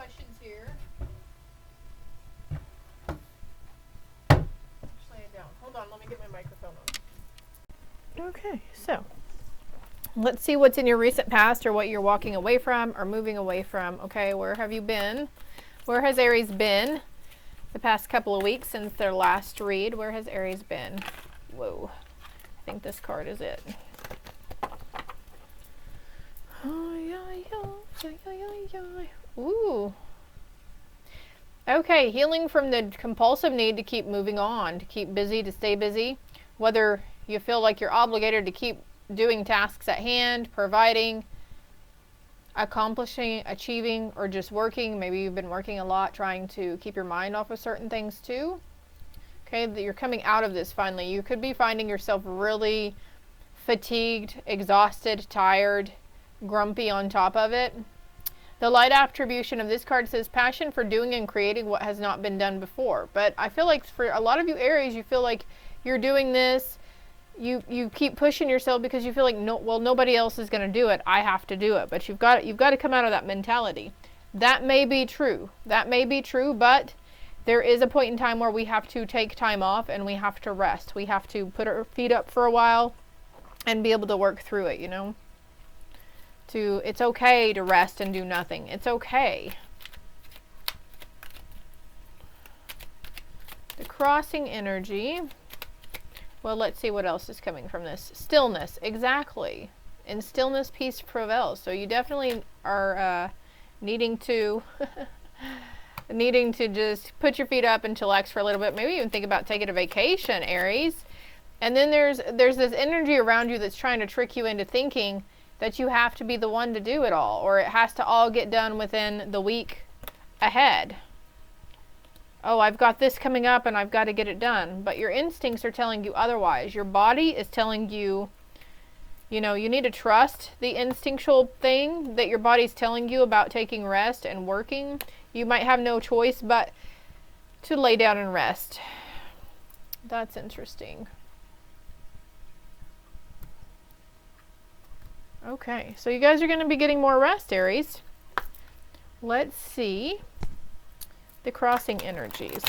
questions here. Lay it down. Hold on, let me get my microphone on. Okay, so let's see what's in your recent past, or what you're walking away from or moving away from. Okay, where have you been? Where has Aries been the past couple of weeks since their last read? Where has Aries been? Whoa, I think this card is it. Ooh. Okay, healing from the compulsive need to keep moving on, to keep busy, to stay busy. Whether you feel like you're obligated to keep doing tasks at hand, providing, accomplishing, achieving, or just working. Maybe you've been working a lot, trying to keep your mind off of certain things too. Okay, that you're coming out of this finally. You could be finding yourself really fatigued, exhausted, tired, grumpy on top of it. The light attribution of this card says passion for doing and creating what has not been done before. But I feel like for a lot of you Aries, you feel like you're doing this, you keep pushing yourself because you feel like nobody else is going to do it. I have to do it. But you've got to come out of that mentality. That may be true. That may be true, but there is a point in time where we have to take time off and we have to rest. We have to put our feet up for a while and be able to work through it, you know? It's okay to rest and do nothing. It's okay. The crossing energy. Well, let's see what else is coming from this. Stillness, exactly. In stillness, peace prevails. So you definitely are needing to just put your feet up and chillax for a little bit. Maybe even think about taking a vacation, Aries. And then there's this energy around you that's trying to trick you into thinking that you have to be the one to do it all, or it has to all get done within the week ahead. Oh, I've got this coming up and I've got to get it done. But your instincts are telling you otherwise. Your body is telling you, you know, you need to trust the instinctual thing that your body's telling you about taking rest and working. You might have no choice but to lay down and rest. That's interesting. Okay, so you guys are going to be getting more rest, Aries. Let's see the crossing energies.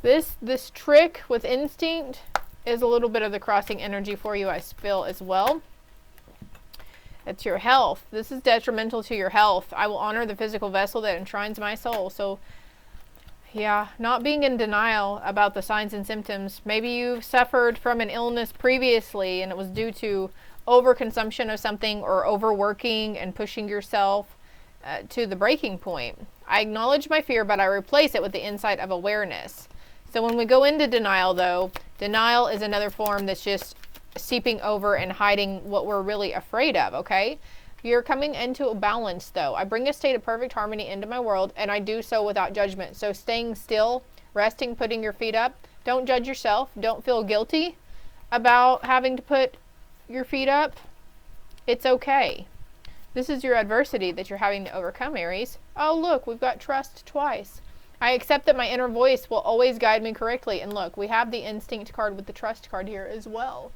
This trick with instinct is a little bit of the crossing energy for you, I feel, as well. It's your health. This is detrimental to your health. I will honor the physical vessel that enshrines my soul. So, yeah, not being in denial about the signs and symptoms. Maybe you've suffered from an illness previously and it was due to overconsumption of something or overworking and pushing yourself to the breaking point. I acknowledge my fear, but I replace it with the insight of awareness. So when we go into denial, though, denial is another form that's just seeping over and hiding what we're really afraid of, okay? You're coming into a balance, though. I bring a state of perfect harmony into my world, and I do so without judgment. So staying still, resting, putting your feet up. Don't judge yourself. Don't feel guilty about having to put your feet up. It's okay. This is your adversity that you're having to overcome, Aries. Oh, look, we've got trust twice. I accept that my inner voice will always guide me correctly. And look, we have the instinct card with the trust card here as well.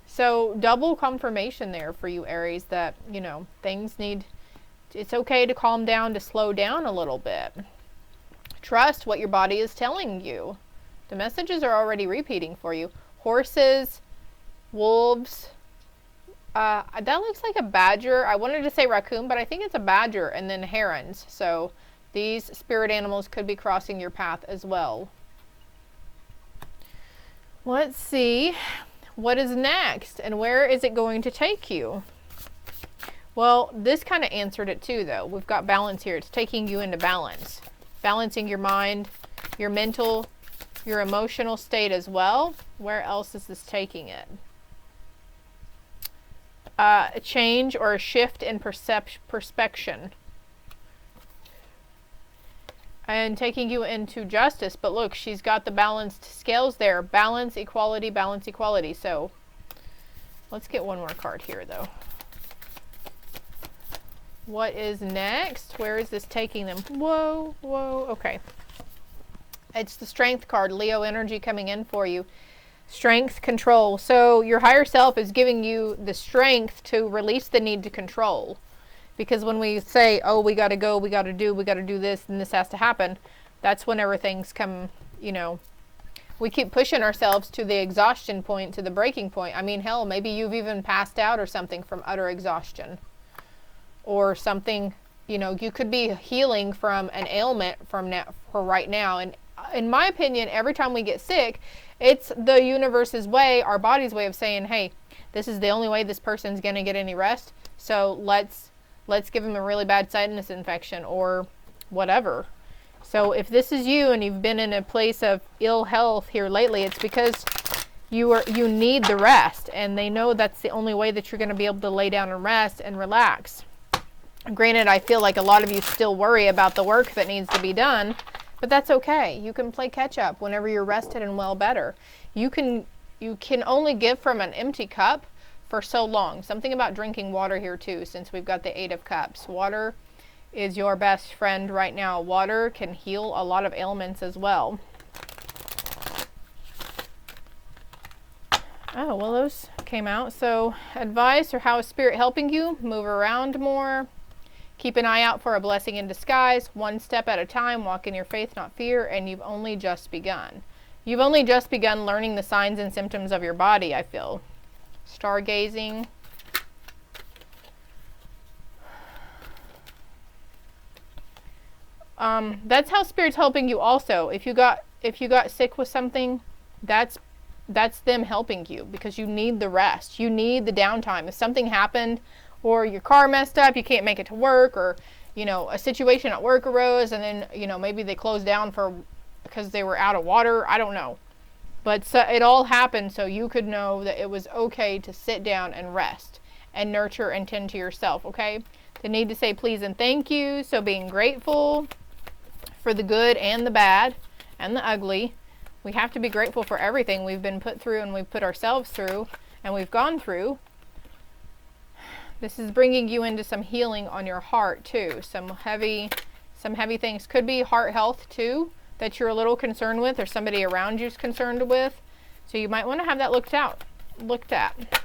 So double confirmation there for you, Aries, that, you know, it's okay to calm down, to slow down a little bit. Trust what your body is telling you. The messages are already repeating for you. Horses, wolves, that looks like a badger. I wanted to say raccoon, but I think it's a badger, and then herons. So these spirit animals could be crossing your path as well. Let's see what is next and where is it going to take you. Well, this kind of answered it too, though. We've got balance here. It's taking you into balance, balancing your mind, your mental, your emotional state as well. Where else is this taking it? A change or a shift in perception. And taking you into justice. But look, she's got the balanced scales there. Balance, equality, balance, equality. So let's get one more card here, though. What is next? Where is this taking them? Whoa, whoa. Okay. It's the strength card. Leo energy coming in for you. Strength, control. So your higher self is giving you the strength to release the need to control. Because when we say, oh, we got to go, we got to do this, and this has to happen, that's whenever things come, you know, we keep pushing ourselves to the exhaustion point, to the breaking point. I mean, hell, maybe you've even passed out or something from utter exhaustion. Or something, you know, you could be healing from an ailment for right now. And in my opinion, every time we get sick, it's the universe's way, our body's way of saying, hey, this is the only way this person's going to get any rest. So let's give them a really bad sinus infection or whatever. So if this is you and you've been in a place of ill health here lately, it's because you need the rest, and they know that's the only way that you're going to be able to lay down and rest and relax. Granted, I feel like a lot of you still worry about the work that needs to be done, but that's okay. You can play catch up whenever you're rested and well better. You can only give from an empty cup for so long. Something about drinking water here too, since we've got the 8 of Cups. Water is your best friend right now. Water can heal a lot of ailments as well. Oh, well, those came out. So advice, or how is spirit helping you? Move around more. Keep an eye out for a blessing in disguise. One step at a time. Walk in your faith, not fear. And you've only just begun. You've only just begun learning the signs and symptoms of your body, I feel. Stargazing. That's how spirit's helping you also. If you got sick with something, that's them helping you, because you need the rest. You need the downtime. If something happened, or your car messed up, you can't make it to work, or, you know, a situation at work arose, and then, you know, maybe they closed down because they were out of water. I don't know. But so it all happened so you could know that it was okay to sit down and rest and nurture and tend to yourself, okay? The need to say please and thank you. So being grateful for the good and the bad and the ugly. We have to be grateful for everything we've been put through and we've put ourselves through and we've gone through. This is bringing you into some healing on your heart too. Some heavy things. Could be heart health too, that you're a little concerned with, or somebody around you's concerned with. So you might want to have that looked at.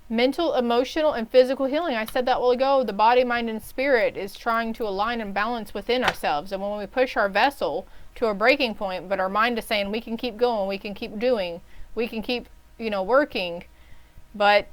Mental, emotional, and physical healing. I said that a while ago. The body, mind, and spirit is trying to align and balance within ourselves. And when we push our vessel to a breaking point, but our mind is saying we can keep going, we can keep doing, we can keep, you know, working, but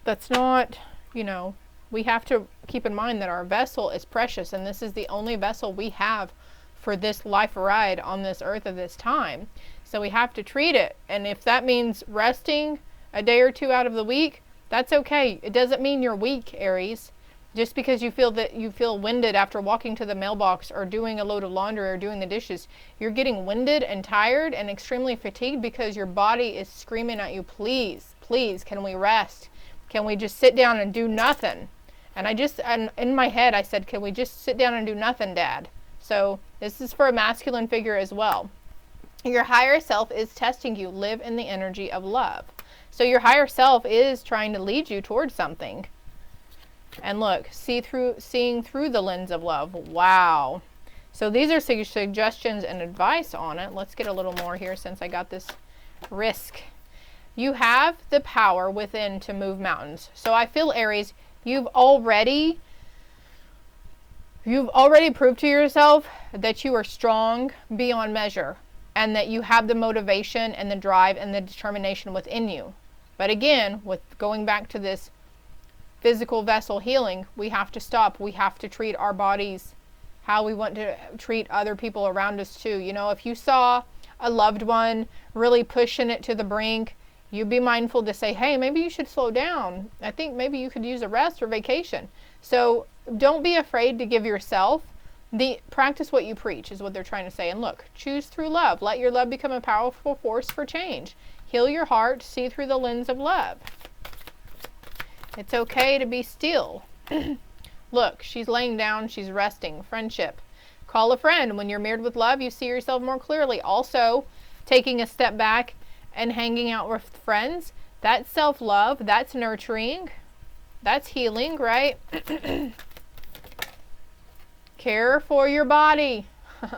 that's not, you know, we have to keep in mind that our vessel is precious, and this is the only vessel we have for this life ride on this earth at this time. So we have to treat it. And if that means resting a day or two out of the week, that's okay. It doesn't mean you're weak, Aries. Just because you feel winded after walking to the mailbox or doing a load of laundry or doing the dishes, you're getting winded and tired and extremely fatigued because your body is screaming at you, please, please, can we rest? Can we just sit down and do nothing? And in my head I said, can we just sit down and do nothing, Dad? So this is for a masculine figure as well. Your higher self is testing you. Live in the energy of love. So your higher self is trying to lead you towards something. And look, seeing through the lens of love. Wow. So these are suggestions and advice on it. Let's get a little more here since I got this risk. You have the power within to move mountains. So I feel, Aries, you've already proved to yourself that you are strong beyond measure, and that you have the motivation and the drive and the determination within you. But again, with going back to this physical vessel healing, we have to stop. We have to treat our bodies how we want to treat other people around us too. You know, if you saw a loved one really pushing it to the brink, you'd be mindful to say, hey, maybe you should slow down. I think maybe you could use a rest or vacation. So don't be afraid to give yourself practice what you preach, is what they're trying to say. And look, choose through love. Let your love become a powerful force for change. Heal your heart. See through the lens of love. It's okay to be still. Look, she's laying down. She's resting. Friendship. Call a friend. When you're mirrored with love, you see yourself more clearly. Also, taking a step back and hanging out with friends. That's self-love. That's nurturing. That's healing, right? Care for your body.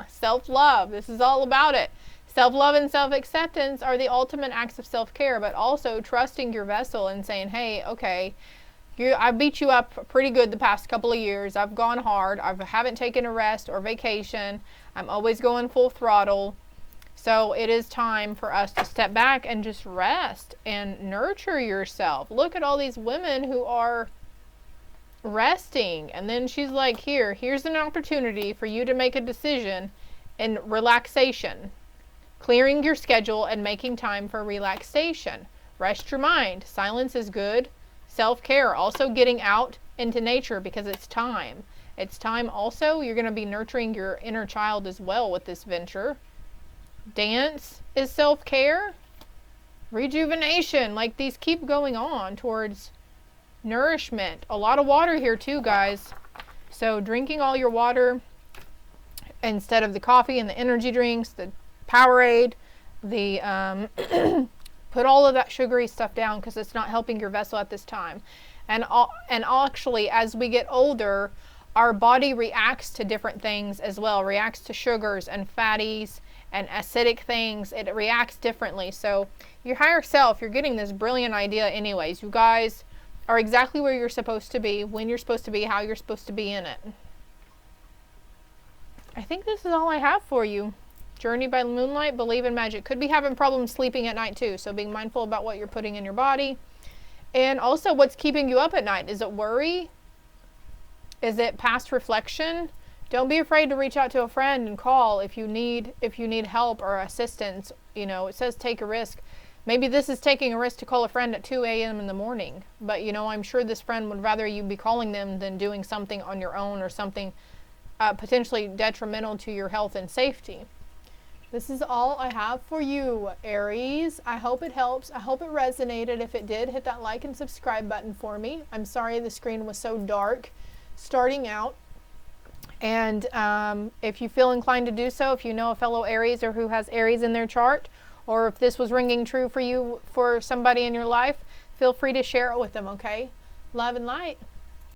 Self-love. This is all about it. Self-love and self-acceptance are the ultimate acts of self-care, but also trusting your vessel and saying, hey, okay, I beat you up pretty good the past couple of years. I've gone hard. I haven't taken a rest or vacation. I'm always going full throttle. So it is time for us to step back and just rest and nurture yourself. Look at all these women who are resting. And then she's like, here's an opportunity for you to make a decision in relaxation. Clearing your schedule and making time for relaxation. Rest your mind. Silence is good. Self-care. Also getting out into nature because it's time. It's time also. You're going to be nurturing your inner child as well with this venture. Dance is self-care. Rejuvenation. Like these keep going on towards nourishment. A lot of water here too, guys. So drinking all your water instead of the coffee and the energy drinks, the Powerade, the put all of that sugary stuff down because it's not helping your vessel at this time. And actually, as we get older, our body reacts to different things as well. Reacts to sugars and fatties and acidic things. It reacts differently. So your higher self, you're getting this brilliant idea anyways. You guys are exactly where you're supposed to be, when you're supposed to be, how you're supposed to be in it. I think this is all I have for you. Journey by moonlight, believe in magic. Could be having problems sleeping at night too. So being mindful about what you're putting in your body. And also what's keeping you up at night. Is it worry? Is it past reflection? Don't be afraid to reach out to a friend and call if you need help or assistance. You know, it says take a risk. Maybe this is taking a risk to call a friend at 2 a.m. in the morning. But, you know, I'm sure this friend would rather you be calling them than doing something on your own or something potentially detrimental to your health and safety. This is all I have for you, Aries. I hope it helps. I hope it resonated. If it did, hit that like and subscribe button for me. I'm sorry the screen was so dark starting out. And if you feel inclined to do so, if you know a fellow Aries or who has Aries in their chart, or if this was ringing true for you, for somebody in your life, feel free to share it with them, okay? Love and light.